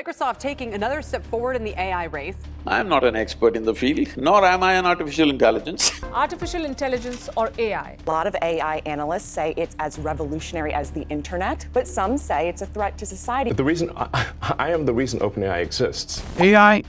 Microsoft taking another step forward in the AI race. I'm not an expert in the field, nor am I an artificial intelligence. Artificial intelligence or AI? A lot of AI analysts say it's as revolutionary as the internet, but some say it's a threat to society. The reason I am the reason OpenAI exists. AI.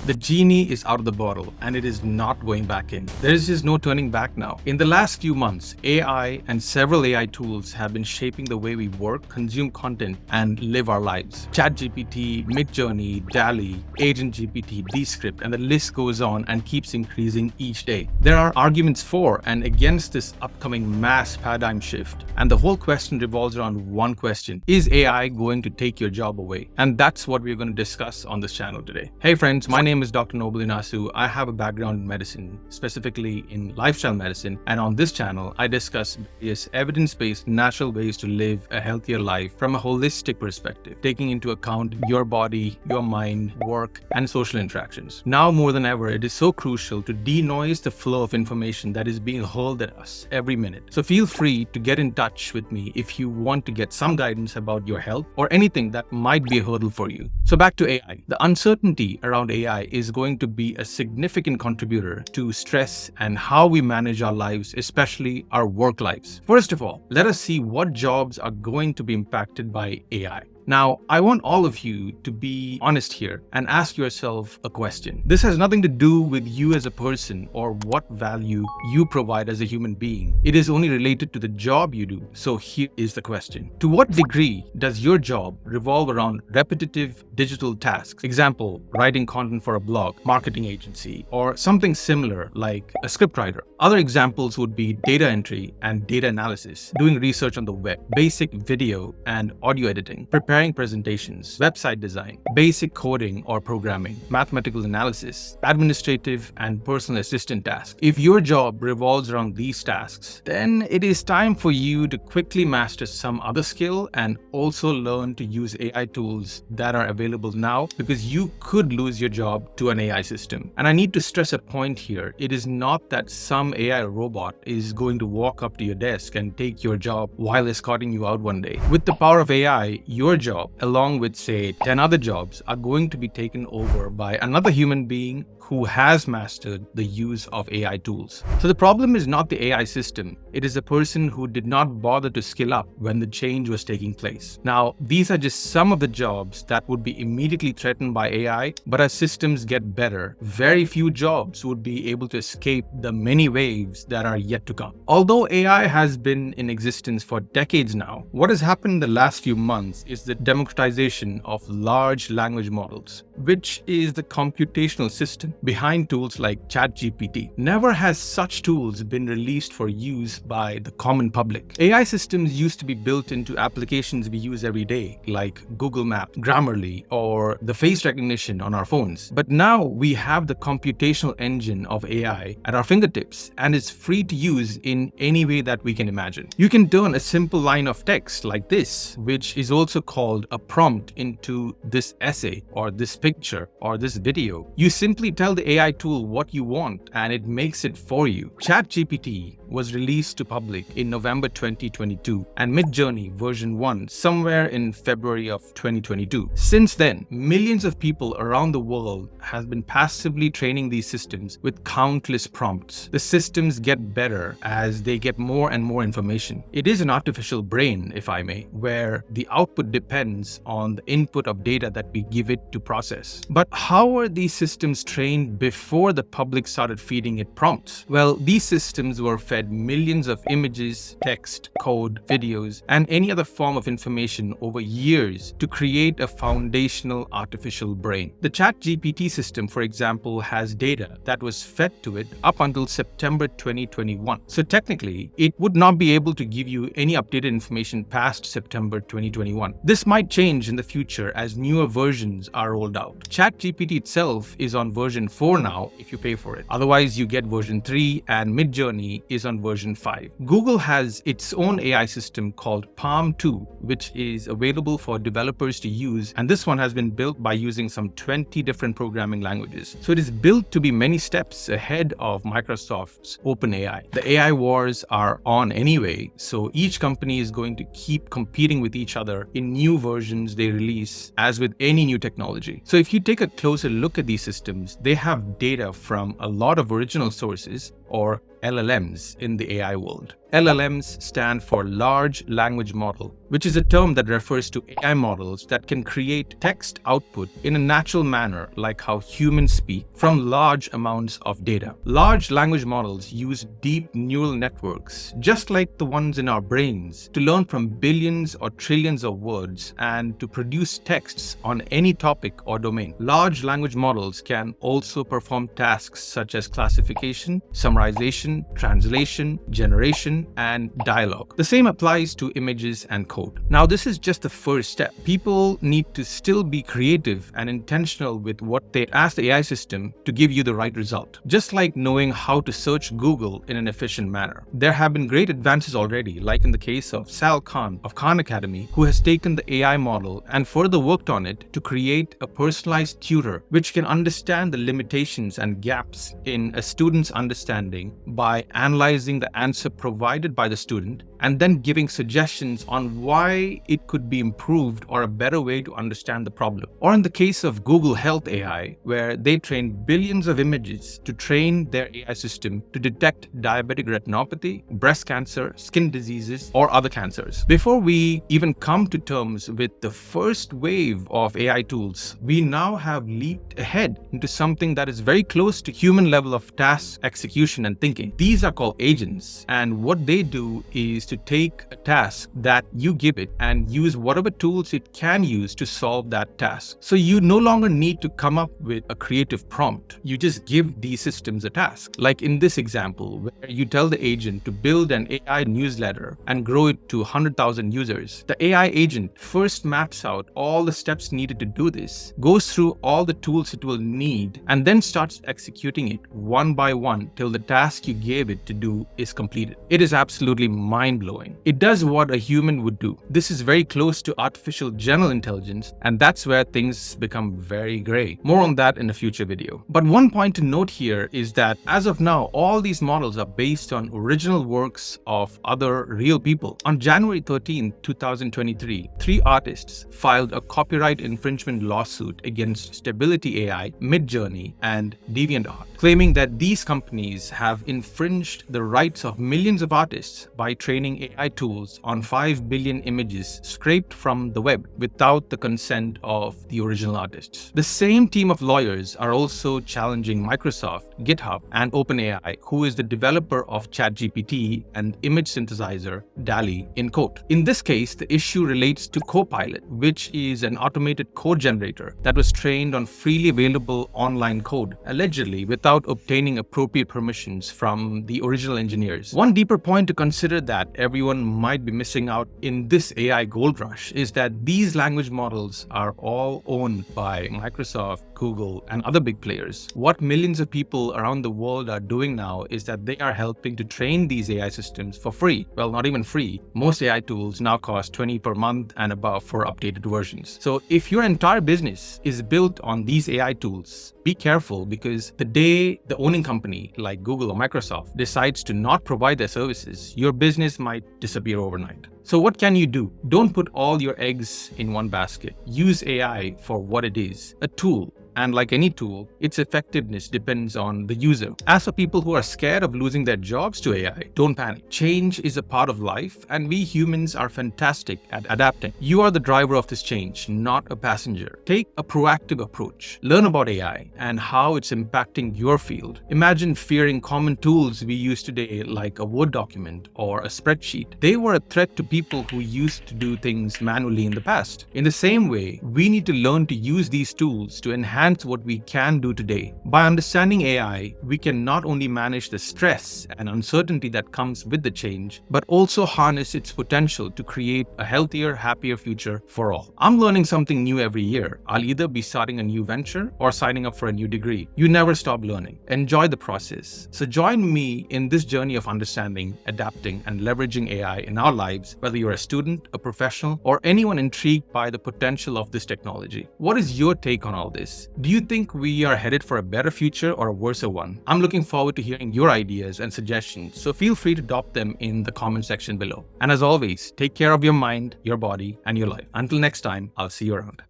The genie is out of the bottle and it is not going back in. There is just no turning back now. In the last few months, AI and several AI tools have been shaping the way we work, consume content, and live our lives. ChatGPT, Midjourney, DALL-E, Agent GPT, Descript, and the list goes on and keeps increasing each day. There are arguments for and against this upcoming mass paradigm shift, and the whole question revolves around one question: is AI going to take your job away? And that's what we're going to discuss on this channel today. Hey friends, my name is Dr. Noble Inasu. I have a background in medicine, specifically in lifestyle medicine, and on this channel, I discuss various evidence-based natural ways to live a healthier life from a holistic perspective, taking into account your body, your mind, work, and social interactions. Now more than ever, it is so crucial to denoise the flow of information that is being hurled at us every minute. So feel free to get in touch with me if you want to get some guidance about your health or anything that might be a hurdle for you. So back to AI. The uncertainty around AI is going to be a significant contributor to stress and how we manage our lives, especially our work lives. First of all, let us see what jobs are going to be impacted by AI. Now, I want all of you to be honest here and ask yourself a question. This has nothing to do with you as a person or what value you provide as a human being. It is only related to the job you do. So here is the question. To what degree does your job revolve around repetitive digital tasks? Example, writing content for a blog, marketing agency, or something similar like a scriptwriter. Other examples would be data entry and data analysis, doing research on the web, basic video and audio editing, preparing presentations, website design, basic coding or programming, mathematical analysis, administrative and personal assistant tasks. If your job revolves around these tasks, then it is time for you to quickly master some other skill and also learn to use AI tools that are available now, because you could lose your job to an AI system. And I need to stress a point here. It is not that some AI robot is going to walk up to your desk and take your job while escorting you out one day. With the power of AI, your job, along with say 10 other jobs, are going to be taken over by another human being who has mastered the use of AI tools. So the problem is not the AI system, it is a person who did not bother to skill up when the change was taking place. Now, these are just some of the jobs that would be immediately threatened by AI, but as systems get better, very few jobs would be able to escape the many waves that are yet to come. Although AI has been in existence for decades now, what has happened in the last few months is the democratization of large language models, which is the computational system behind tools like ChatGPT. Never has such tools been released for use by the common public. AI systems used to be built into applications we use every day, like Google Maps, Grammarly, or the face recognition on our phones. But now we have the computational engine of AI at our fingertips, and it's free to use in any way that we can imagine. You can turn a simple line of text like this, which is also called a prompt, into this essay or this picture or this video. You simply tell the AI tool what you want and it makes it for you. ChatGPT was released to public in November 2022 and Midjourney version 1 somewhere in February of 2022. Since then, millions of people around the world have been passively training these systems with countless prompts. The systems get better as they get more and more information. It is an artificial brain, if I may, where the output depends on the input of data that we give it to process. But how were these systems trained before the public started feeding it prompts? Well, these systems were fed millions of images, text, code, videos, and any other form of information over years to create a foundational artificial brain. The ChatGPT system, for example, has data that was fed to it up until September 2021. So technically, it would not be able to give you any updated information past September 2021. This might change in the future as newer versions are rolled out. ChatGPT itself is on version 4 now if you pay for it. Otherwise, you get version 3, and Midjourney is on version 5. Google has its own AI system called Palm 2, which is available for developers to use, and this one has been built by using some 20 different programming languages. So it is built to be many steps ahead of Microsoft's OpenAI. The AI wars are on anyway, so each company is going to keep competing with each other in new versions they release, as with any new technology. So if you take a closer look at these systems, they have data from a lot of original sources, or LLMs, in the AI world. LLMs stand for Large Language Model, which is a term that refers to AI models that can create text output in a natural manner, like how humans speak, from large amounts of data. Large language models use deep neural networks, just like the ones in our brains, to learn from billions or trillions of words and to produce texts on any topic or domain. Large language models can also perform tasks such as classification, summarization, translation, generation, and dialogue. The same applies to images and code. Now, this is just the first step. People need to still be creative and intentional with what they ask the AI system to give you the right result. Just like knowing how to search Google in an efficient manner. There have been great advances already, like in the case of Sal Khan of Khan Academy, who has taken the AI model and further worked on it to create a personalized tutor which can understand the limitations and gaps in a student's understanding by analyzing the answer provided by the student and then giving suggestions on why it could be improved or a better way to understand the problem. Or in the case of Google Health AI, where they train billions of images to train their AI system to detect diabetic retinopathy, breast cancer, skin diseases, or other cancers. Before we even come to terms with the first wave of AI tools, we now have leaped ahead into something that is very close to human level of task execution and thinking. These are called agents, and what they do is to take a task that you give it and use whatever tools it can use to solve that task. So you no longer need to come up with a creative prompt. You just give these systems a task. Like in this example, where you tell the agent to build an AI newsletter and grow it to 100,000 users. The AI agent first maps out all the steps needed to do this, goes through all the tools it will need, and then starts executing it one by one till the task you gave it to do is completed. It is absolutely mind-blowing. It does what a human would do. This is very close to artificial general intelligence, and that's where things become very gray. More on that in a future video. But one point to note here is that as of now, all these models are based on original works of other real people. On January 13, 2023, 3 artists filed a copyright infringement lawsuit against Stability AI, Midjourney, and DeviantArt, claiming that these companies have infringed the rights of millions of artists by training AI tools on 5 billion images scraped from the web without the consent of the original artists. The same team of lawyers are also challenging Microsoft, GitHub, and OpenAI, who is the developer of ChatGPT and image synthesizer DALL-E in court. In this case, the issue relates to Copilot, which is an automated code generator that was trained on freely available online code, allegedly without obtaining appropriate permissions from the original engineers. One deeper point to consider that everyone might be missing out in this AI gold rush is that these language models are all owned by Microsoft, Google, and other big players. What millions of people around the world are doing now is that they are helping to train these AI systems for free. Well, not even free. Most AI tools now cost $20 per month and above for updated versions. So if your entire business is built on these AI tools, be careful, because the day the owning company like Google or Microsoft decides to not provide their services, your business might disappear overnight. So what can you do? Don't put all your eggs in one basket. Use AI for what it is, a tool. And like any tool, its effectiveness depends on the user. As for people who are scared of losing their jobs to AI, don't panic. Change is a part of life, and we humans are fantastic at adapting. You are the driver of this change, not a passenger. Take a proactive approach. Learn about AI and how it's impacting your field. Imagine fearing common tools we use today like a Word document or a spreadsheet. They were a threat to people who used to do things manually in the past. In the same way, we need to learn to use these tools to enhance enhance what we can do today. By understanding AI, we can not only manage the stress and uncertainty that comes with the change, but also harness its potential to create a healthier, happier future for all. I'm learning something new every year. I'll either be starting a new venture or signing up for a new degree. You never stop learning. Enjoy the process. So join me in this journey of understanding, adapting, and leveraging AI in our lives, whether you're a student, a professional, or anyone intrigued by the potential of this technology. What is your take on all this? Do you think we are headed for a better future or a worse one? I'm looking forward to hearing your ideas and suggestions, so feel free to drop them in the comment section below. And as always, take care of your mind, your body, and your life. Until next time, I'll see you around.